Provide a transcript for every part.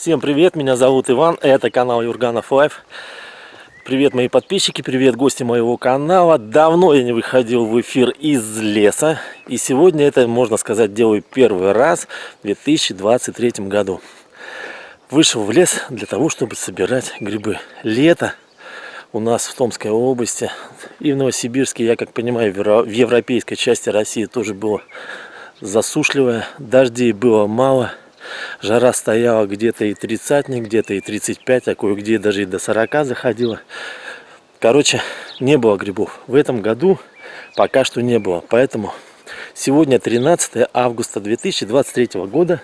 Всем привет, меня зовут Иван, это канал Юрганов Лайф. Привет, мои подписчики, привет, гости моего канала. Давно я не выходил в эфир из леса, и сегодня это, можно сказать, делаю первый раз в 2023 году. Вышел в лес для того, чтобы собирать грибы. Лето у нас в Томской области и в Новосибирске, я как понимаю, в европейской части России тоже было засушливое, дождей было мало. Жара стояла где-то и 30, где-то и 35, а кое-где даже и до 40 заходила. Короче, не было грибов. В этом году пока что не было. Поэтому сегодня 13 августа 2023 года.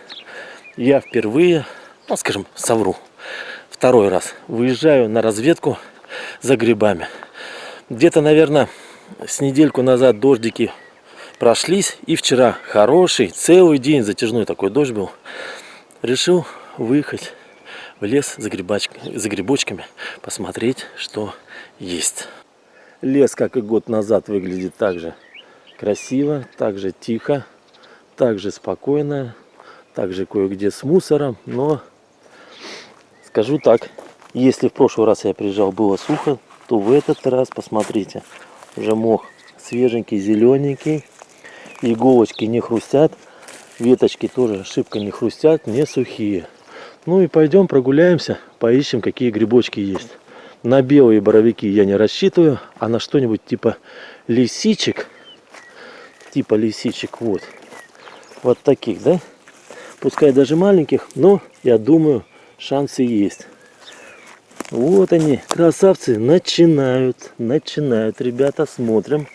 Я впервые, скажем, совру, второй раз выезжаю на разведку за грибами. Где-то, наверное, с недельку назад дождики прошлись. И вчера хороший, целый день затяжной такой дождь был. Решил выехать в лес за грибочками, посмотреть, что есть. Лес, как и год назад, выглядит так же красиво, так же тихо, так же спокойно, так же кое-где с мусором. Но скажу так, если в прошлый раз я приезжал, было сухо, то в этот раз, посмотрите, уже мох свеженький, зелененький, иголочки не хрустят. Веточки тоже шибко не хрустят, не сухие. Ну и пойдем прогуляемся, поищем, какие грибочки есть. На белые боровики я не рассчитываю, а на что-нибудь типа лисичек. Вот. Вот таких, да? Пускай даже маленьких, но я думаю, шансы есть. Вот они, красавцы, начинают, ребята, смотрим.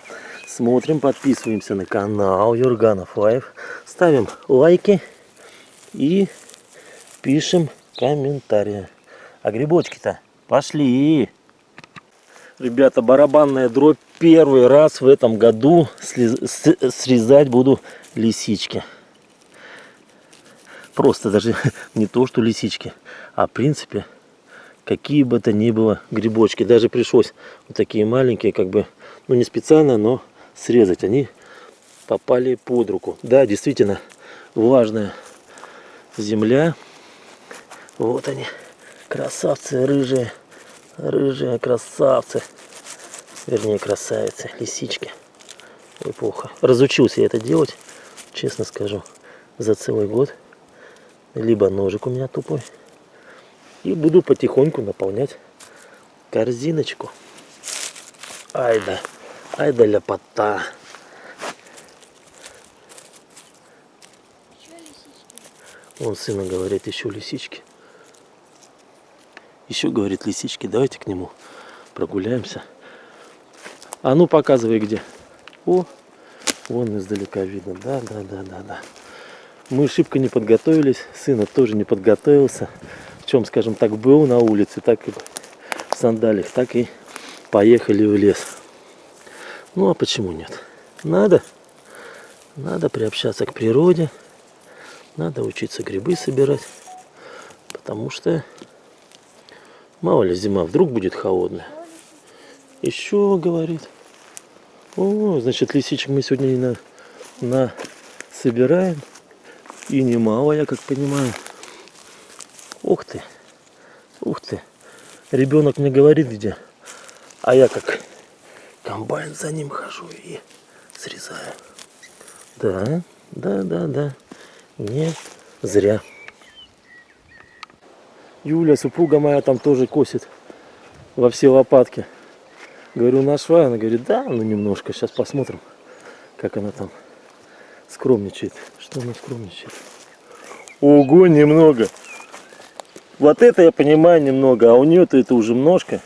Смотрим, подписываемся на канал Юрганов Лайф, ставим лайки и пишем комментарии. А грибочки-то пошли. Ребята, барабанная дробь. Первый раз в этом году срезать буду лисички. Просто даже не то, что лисички, а в принципе, какие бы то ни было грибочки. Даже пришлось вот такие маленькие, как бы, ну не специально, но срезать. Они попали под руку. Да, действительно влажная земля. Вот они, красавцы рыжие, красавцы, вернее красавицы, лисички. Ой, плохо. Разучился я это делать, честно скажу, за целый год. Либо ножик у меня тупой. И буду потихоньку наполнять корзиночку. Айда ляпота. Он сына говорит, еще лисички. Еще говорит лисички, давайте к нему прогуляемся. А ну показывай где. О, вон издалека видно. Да. Мы шибко не подготовились, сына тоже не подготовился. В чем, скажем так, был на улице, так и в сандалиях, так и поехали в лес. Ну а почему нет? Надо приобщаться к природе, надо учиться грибы собирать, потому что мало ли зима вдруг будет холодная. Еще говорит. О, значит, лисичек мы сегодня собираем, и немало, я как понимаю. Ух ты, ребенок мне говорит где, а я как комбайн за ним хожу и срезаю. Да, не зря. Юля, супруга моя, там тоже косит во все лопатки. Говорю, нашла? Она говорит, да, ну немножко, сейчас посмотрим, как она там скромничает. Что она скромничает? Ого, немного. Вот это я понимаю немного, а у нее-то это уже немножко.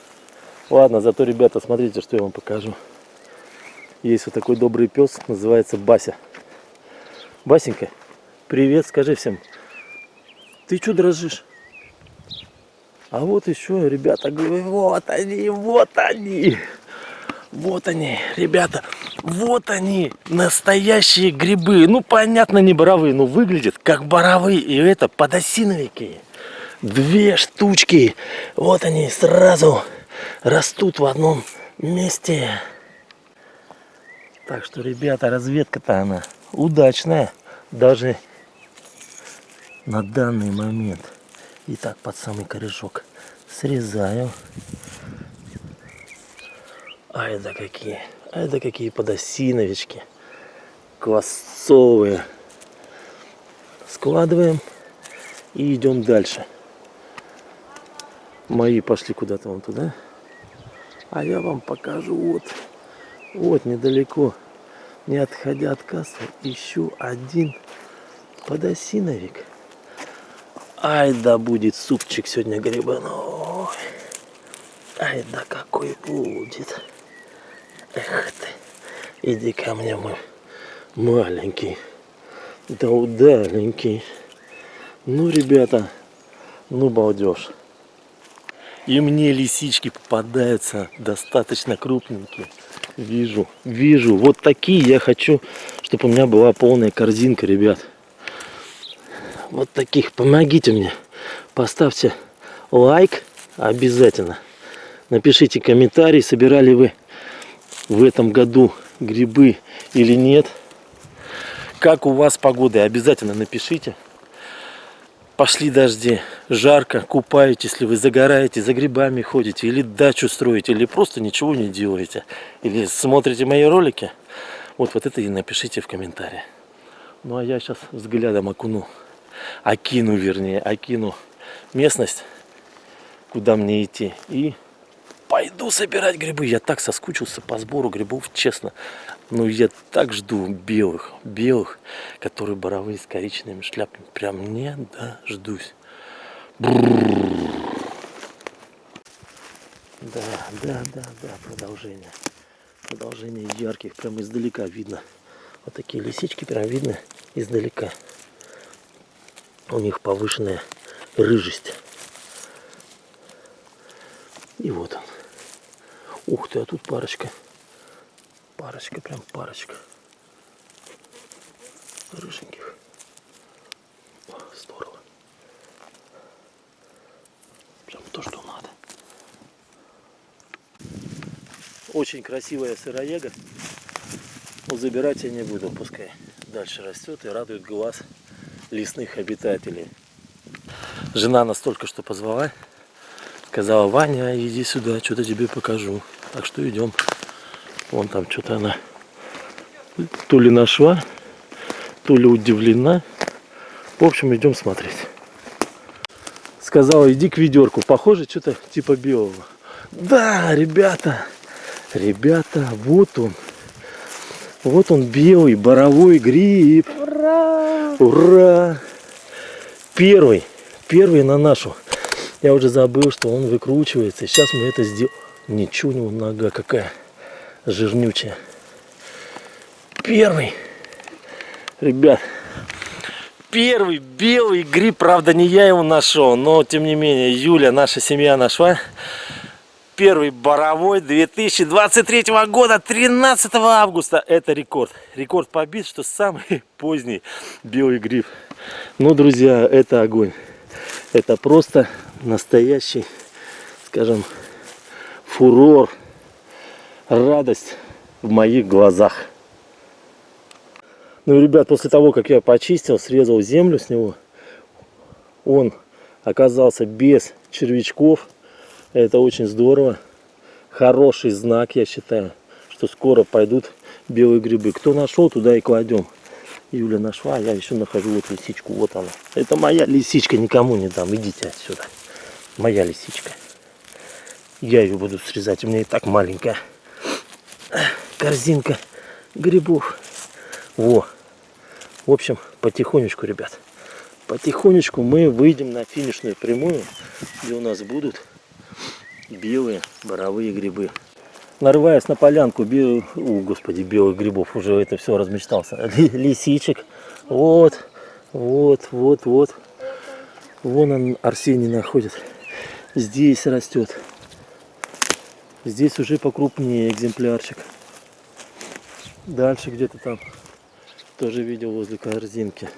Ладно, зато, ребята, смотрите, что я вам покажу. Есть вот такой добрый пес, называется Бася. Басенька, привет, скажи всем. Ты что дрожишь? А вот еще, ребята, вот они, ребята, вот они, настоящие грибы. Ну, понятно, не боровые, но выглядят как боровые. И это подосиновики. 2 штучки. Вот они сразу растут в одном месте. Так что, ребята, разведка-то она удачная. Даже на данный момент. И так под самый корешок срезаю. Ай да какие подосиновички. Квасцовые. Складываем и идем дальше. Мои пошли куда-то вон туда. А я вам покажу вот недалеко, не отходя от кассы, ищу один подосиновик. Ай да будет супчик сегодня грибаной. Ай да какой будет. Эх ты, иди ко мне, мой маленький, да удаленький. Ну, ребята, ну балдеж. И мне лисички попадаются достаточно крупненькие. Вижу. Вот такие я хочу, чтобы у меня была полная корзинка, ребят. Вот таких. Помогите мне. Поставьте лайк обязательно. Напишите комментарий, собирали вы в этом году грибы или нет. Как у вас погода? Обязательно напишите. Пошли дожди, жарко, купаетесь ли вы, загораете, за грибами ходите, или дачу строите, или просто ничего не делаете, или смотрите мои ролики, вот это и напишите в комментарии. Ну а я сейчас взглядом окину местность, куда мне идти, и пойду собирать грибы. Я так соскучился по сбору грибов, честно. Ну я так жду белых, которые боровые с коричневыми шляпками. Прям не дождусь. Да, продолжение. Продолжение ярких, прям издалека видно. Вот такие лисички прям видно издалека. У них повышенная рыжесть. И вот он. Ух ты, а тут парочка. Прям парочка. Рыженьких. О, здорово. Прям то, что надо. Очень красивая сыроега. Но забирать я не буду, пускай дальше растет и радует глаз лесных обитателей. Жена нас только что позвала. Сказала: Ваня, иди сюда, что-то тебе покажу. Так что идем. Вон там что-то она то ли нашла, то ли удивлена. В общем, идем смотреть. Сказала: иди к ведерку. Похоже, что-то типа белого. Да, ребята, вот он. Вот он, белый боровой гриб. Ура! Ура! Первый на нашу. Я уже забыл, что он выкручивается. Сейчас мы это сделаем. Ничего, у него нога какая жирнючая. Первый. Ребят. Первый белый гриб. Правда, не я его нашел, но тем не менее Юля, наша семья, нашла. Первый боровой 2023 года, 13 августа. Это рекорд. Рекорд побит, что самый поздний белый гриб. Ну, друзья, это огонь. Это просто настоящий, скажем, фурор, радость в моих глазах. Ну, ребят, после того, как я почистил, срезал землю с него, он оказался без червячков. Это очень здорово. Хороший знак, я считаю, что скоро пойдут белые грибы. Кто нашел, туда и кладем. Юля нашла, а я еще нахожу вот лисичку. Вот она. Это моя лисичка, никому не дам. Идите отсюда. Моя лисичка. Я ее буду срезать. У меня и так маленькая корзинка грибов. Во. В общем, потихонечку, ребят. Потихонечку мы выйдем на финишную прямую, где у нас будут белые боровые грибы. Нарываясь на полянку белых грибов, уже это все размечтался. Лисичек. Вот. Вон он, Арсений, находит. Здесь растет. Здесь уже покрупнее экземплярчик. Дальше где-то там тоже видел возле корзинки.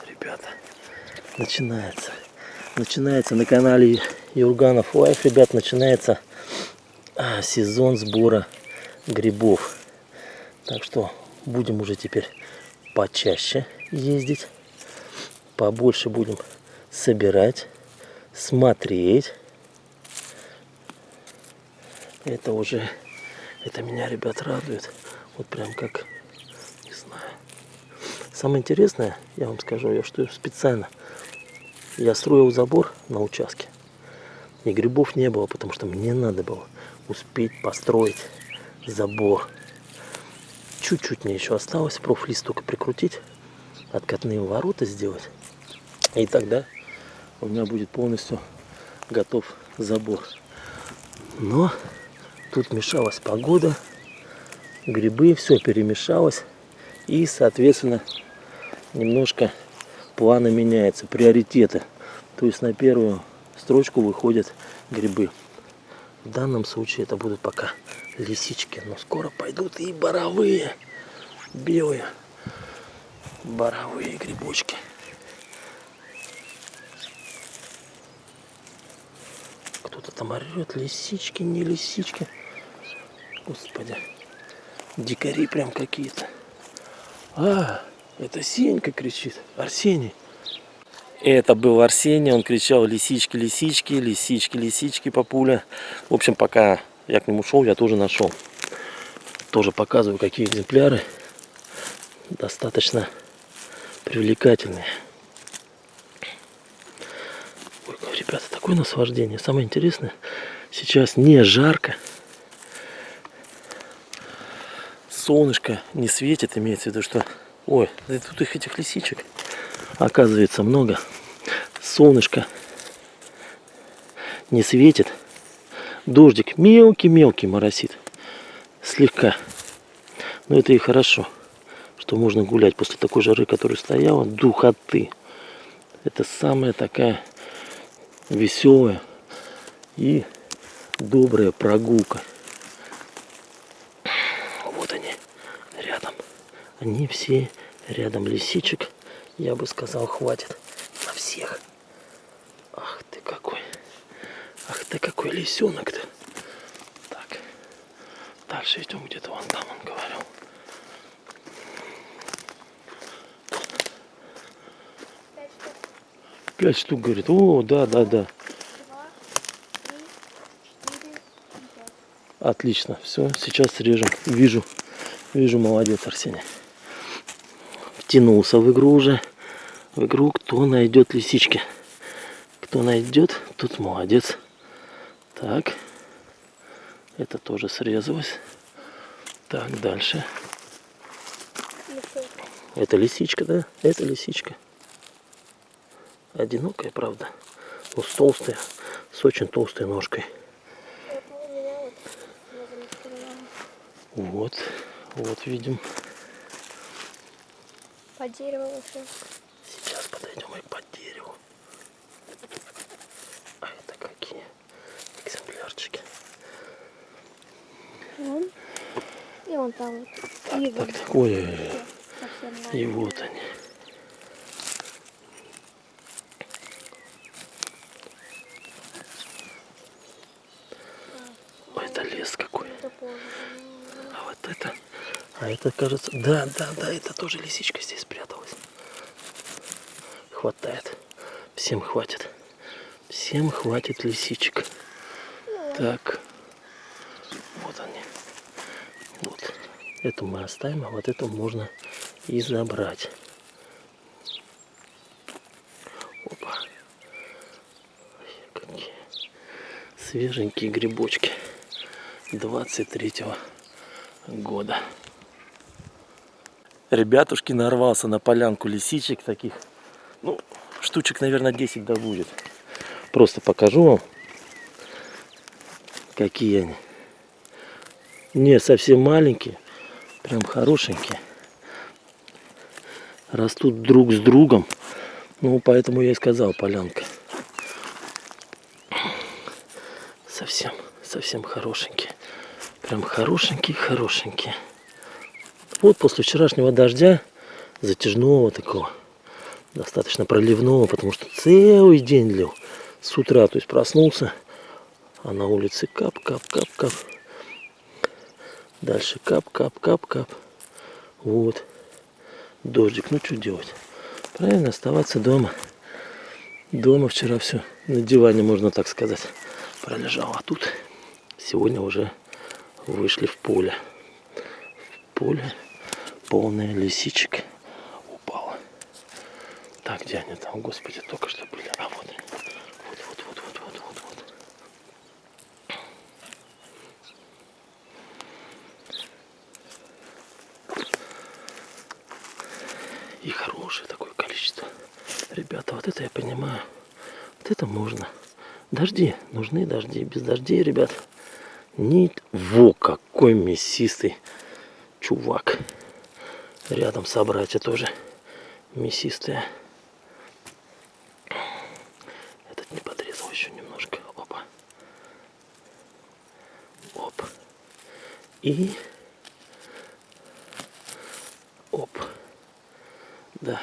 Ребята, начинается на канале Юрганов Лайф, ребят, начинается сезон сбора грибов. Так что будем уже теперь почаще ездить, побольше будем собирать, смотреть. Это уже, это меня, ребят, радует. Вот прям как, не знаю. Самое интересное, я вам скажу, я что специально. Я строил забор на участке. И грибов не было, потому что мне надо было успеть построить забор. Чуть-чуть мне еще осталось, профлист только прикрутить, откатные ворота сделать. И тогда у меня будет полностью готов забор. Но тут мешалась погода, грибы, все перемешалось. И, соответственно, немножко планы меняются, приоритеты. То есть на первую строчку выходят грибы. В данном случае это будут пока лисички, но скоро пойдут и боровые, белые боровые грибочки. Кто-то там орет, лисички, не лисички. Господи, дикари прям какие-то. А, это Сенька кричит, Арсений. Это был Арсений, он кричал: лисички, лисички, лисички, лисички, папуля. В общем, пока я к нему шел, я тоже нашел. Тоже показываю, какие экземпляры. Достаточно привлекательные. Ой, ребята, такое наслаждение. Самое интересное, сейчас не жарко. Солнышко не светит, имеется в виду, что... Ой, да тут их, этих лисичек, оказывается, много. Солнышко не светит. Дождик мелкий-мелкий моросит. Слегка. Но это и хорошо, что можно гулять после такой жары, которая стояла. Духоты. Это самая такая веселая и добрая прогулка. Вот они рядом. Они все рядом. Лисичек, я бы сказал, хватит на всех. Ах ты какой. Ах ты какой лисенок-то. Так. Дальше идем где-то вон там, он говорил. Пять штук, говорит. О, да. Отлично. Все, сейчас срежем. Вижу, молодец, Арсений. Втянулся в игру уже. В игру, кто найдет лисички. Кто найдет, тот молодец. Так. Это тоже срезалось. Так, дальше. Это лисичка, да? Это лисичка. Одинокая, правда. Но с толстой, с очень толстой ножкой. Вот видим. Под деревом еще. Сейчас подойдем и под дереву. А это какие экземплярчики. Вон. И вон там вот. Так. Ой. И вот они. Ой, это лес какой. А вот это. А это, кажется, да, это тоже лисичка здесь спряталась. Хватает. Всем хватит. Всем хватит лисичек. Так. Вот они. Вот. Эту мы оставим, а вот эту можно и забрать. Опа. Какие свеженькие грибочки 23-го года. Ребятушки, нарвался на полянку лисичек таких. Ну, штучек, наверное, 10 да будет. Просто покажу вам, какие они. Не совсем маленькие, прям хорошенькие. Растут друг с другом. Ну, поэтому я и сказал, полянка. Совсем хорошенькие. Прям хорошенькие. Вот после вчерашнего дождя, затяжного такого, достаточно проливного, потому что целый день лил с утра. То есть проснулся, а на улице кап. Дальше кап. Вот. Дождик. Ну, что делать? Правильно, оставаться дома. Дома вчера все на диване, можно так сказать, пролежал. А тут сегодня уже вышли в поле. Поле полное лисичек упало. Так, где они там, господи, только что были. А вот. Вот. И хорошее такое количество. Ребята, вот это я понимаю. Вот это можно. Дожди. Нужны дожди. Без дождей, ребят. Во, какой мясистый чувак. Рядом собратья тоже мясистые. Этот не подрезал еще немножко. Опа. Оп. И... Оп. Да.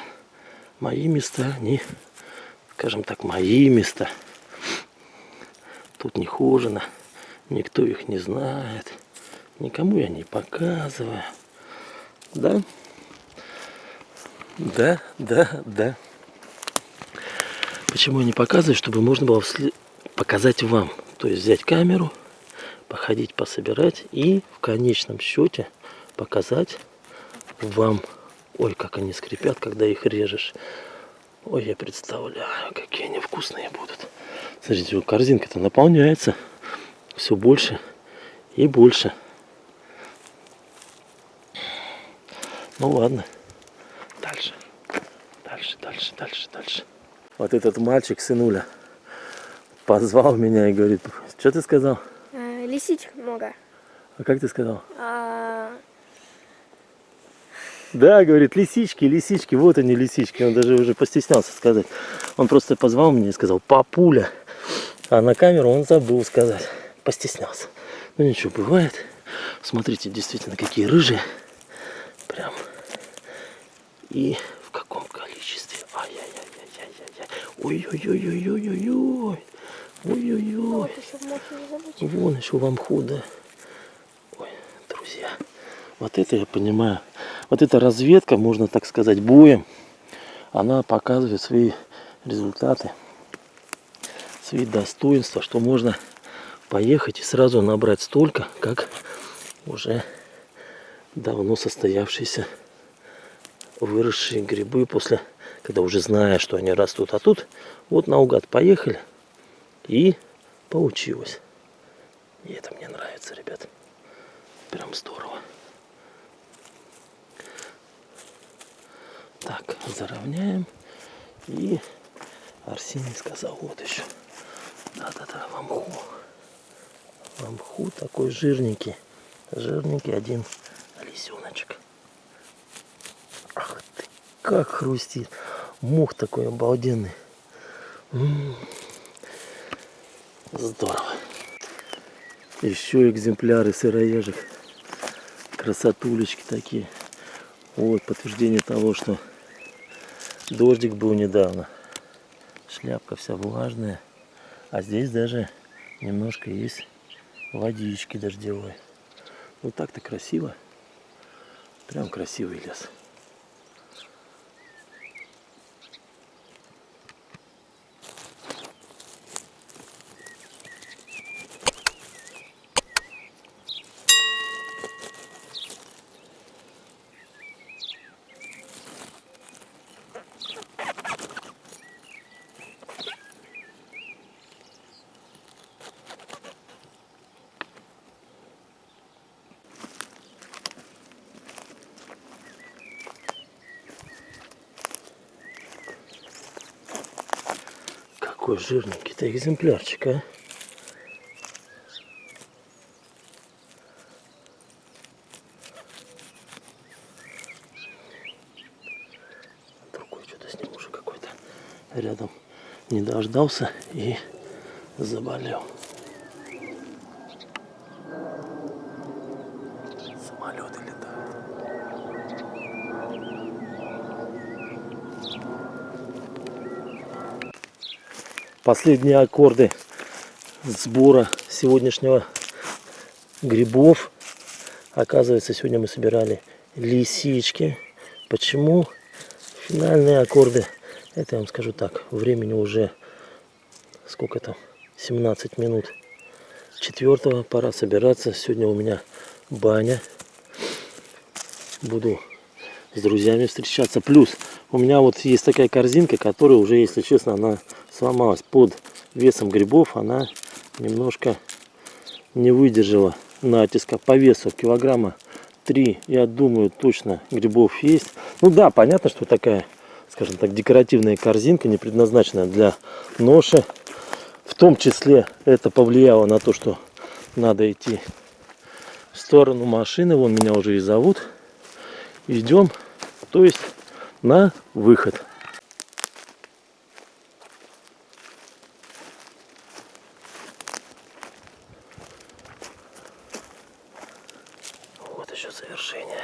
Мои места, они, скажем так, мои места. Тут не хожено. Никто их не знает. Никому я не показываю. Да? Да. Почему я не показываю? Чтобы можно было показать вам. То есть взять камеру, походить, пособирать и в конечном счете показать вам. Ой, как они скрипят, когда их режешь. Ой, я представляю, какие они вкусные будут. Смотрите, корзинка-то наполняется все больше и больше. Ну ладно. Дальше. Вот этот мальчик, сынуля, позвал меня и говорит, что ты сказал? Лисичек много. А как ты сказал? Да, говорит, лисички, вот они лисички. Он даже уже постеснялся сказать. Он просто позвал меня и сказал, папуля. А на камеру он забыл сказать. Постеснялся. Ну ничего, бывает. Смотрите, действительно, какие рыжие. Прям. И в каком количестве. Ай-яй-яй-яй-яй-яй. Ой-ой-ой-ой-ой-ой-ой. Ой-ой-ой. Вон еще вам худо. Ой, друзья. Вот это я понимаю. Вот эта разведка, можно так сказать, боем, она показывает свои результаты, свои достоинства, что можно поехать и сразу набрать столько, как уже давно состоявшиеся выросшие грибы, после, когда уже зная, что они растут. А тут вот наугад поехали и получилось. И это мне нравится, ребят. Прям здорово. Так, заровняем. И Арсений сказал, вот еще. Да, в мху. В мху такой жирненький. Жирненький один лисеночек. Ах ты, как хрустит. Мох такой обалденный. Здорово. Еще экземпляры сыроежек. Красотулечки такие. Вот подтверждение того, что дождик был недавно. Шляпка вся влажная. А здесь даже немножко есть водички дождевой. Вот так-то красиво. Прям красивый лес. Какой жирненький-то экземплярчик, а? Другой что-то с ним уже какой-то рядом не дождался и заболел. Самолеты летают. Последние аккорды сбора сегодняшнего грибов. Оказывается, сегодня мы собирали лисички. Почему? Финальные аккорды Это я вам скажу так. Времени уже сколько там? 17 минут. 4-го пора собираться. Сегодня у меня баня. Буду с друзьями встречаться. Плюс у меня вот есть такая корзинка, которая уже, если честно, она сломалась под весом грибов. Она немножко не выдержала натиска. По весу килограмма 3, я думаю, точно грибов есть. Ну да, понятно, что такая, скажем так, декоративная корзинка, не предназначенная для ноши. В том числе это повлияло на то, что надо идти в сторону машины. Вон меня уже и зовут. Идем, то есть на выход. Вот еще завершение.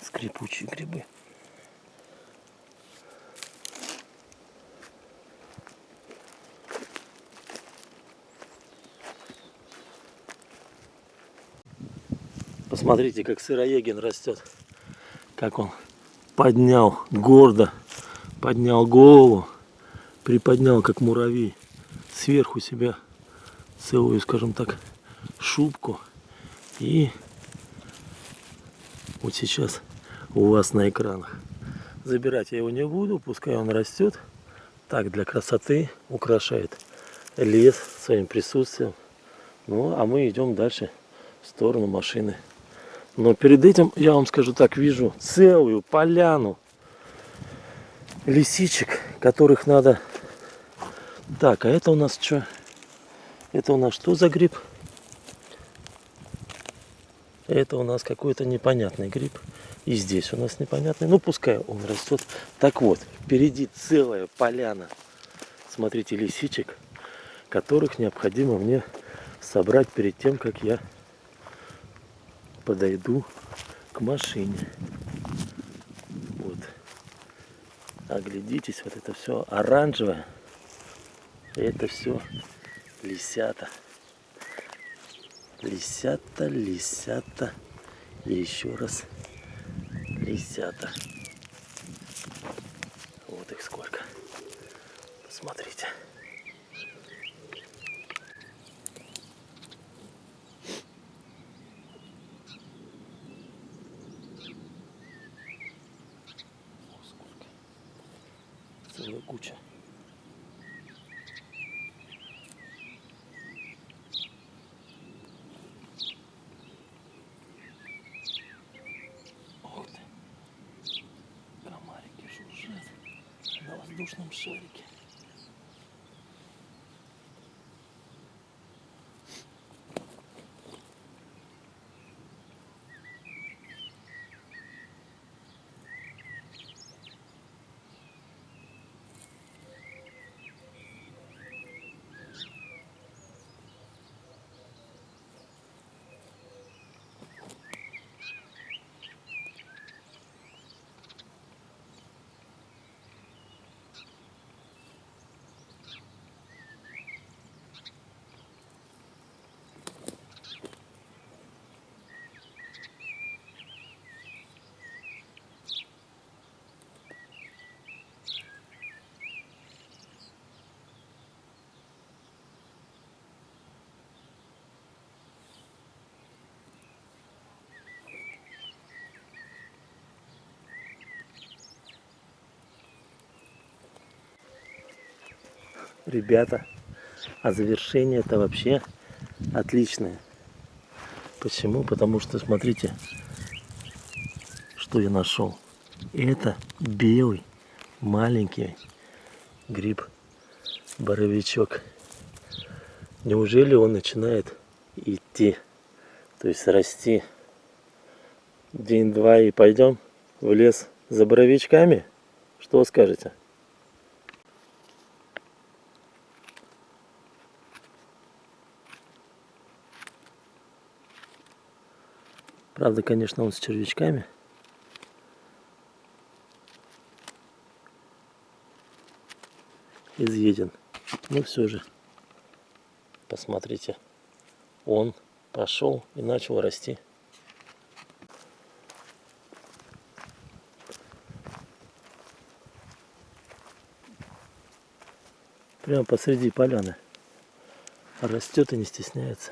Скрипучие грибы. Посмотрите, как сыроегин растет. Как он поднял гордо, поднял голову, приподнял, как муравей, сверху себя целую, скажем так, шубку. И вот сейчас у вас на экранах. Забирать я его не буду, пускай он растет. Так, для красоты украшает лес своим присутствием. Ну, а мы идем дальше в сторону машины. Но перед этим, я вам скажу так, вижу целую поляну лисичек, которых надо... Так, а это у нас что? Это у нас что за гриб? Это у нас какой-то непонятный гриб. И здесь у нас непонятный. Ну, пускай он растет. Так вот, впереди целая поляна. Смотрите, лисичек, которых необходимо мне собрать перед тем, как я подойду к машине. Вот. Оглядитесь, вот это все оранжевое. Это все лисята. Лисята, лисята. И еще раз лисята. Вот их сколько. Посмотрите. О, сколько. Целая куча. На воздушном шарике. Ребята, а завершение это вообще отличное. Почему? Потому что смотрите, что я нашел. Это белый маленький гриб-боровичок. Неужели он начинает идти, то есть расти? День-два и пойдем в лес за боровичками? Что скажете? Правда, конечно, он с червячками. Изъеден. Но все же, посмотрите, он пошел и начал расти. Прямо посреди поляны. Растет и не стесняется.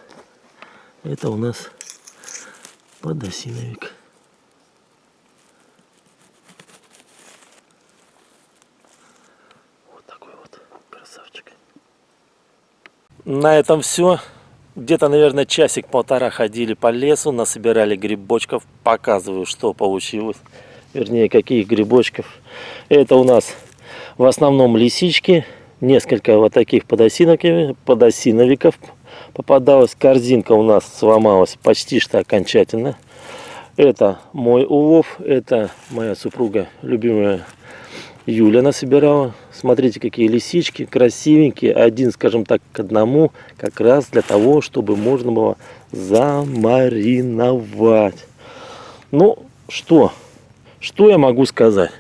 Это у нас подосиновик. Вот такой вот красавчик. На этом все. Где-то, наверное, часик-полтора ходили по лесу, насобирали грибочков. Показываю, что получилось. Вернее, каких грибочков. Это у нас в основном лисички. Несколько вот таких подосиновиков попадалось. Корзинка у нас сломалась почти что окончательно. Это мой улов. Это моя супруга, любимая Юля, насобирала. Смотрите, какие лисички. Красивенькие. Один, скажем так, к одному. Как раз для того, чтобы можно было замариновать. Ну, что? Что я могу сказать?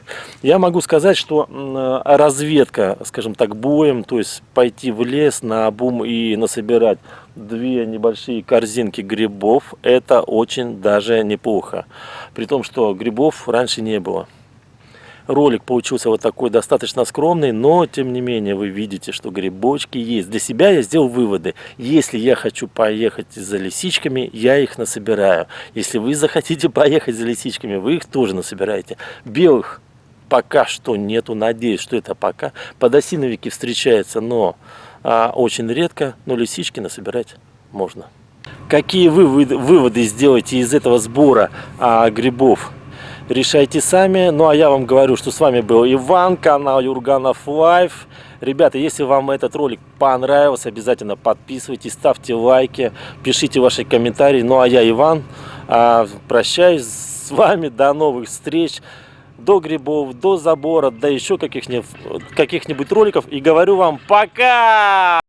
Я могу сказать, что разведка, скажем так, боем, то есть пойти в лес наобум и насобирать 2 небольшие корзинки грибов, это очень даже неплохо. При том, что грибов раньше не было. Ролик получился вот такой достаточно скромный, но тем не менее вы видите, что грибочки есть. Для себя я сделал выводы. Если я хочу поехать за лисичками, я их насобираю. Если вы захотите поехать за лисичками, вы их тоже насобираете. Белых пока что нету, надеюсь, что это пока. Подосиновики встречаются, но очень редко, но лисички насобирать можно. Какие вы выводы сделаете из этого сбора грибов? Решайте сами. Ну а я вам говорю, что с вами был Иван, канал Юрганов Лайф. Ребята, если вам этот ролик понравился, обязательно подписывайтесь, ставьте лайки, пишите ваши комментарии. Ну а я, Иван, прощаюсь с вами. До новых встреч. До грибов, до забора, до еще каких-нибудь роликов. И говорю вам пока!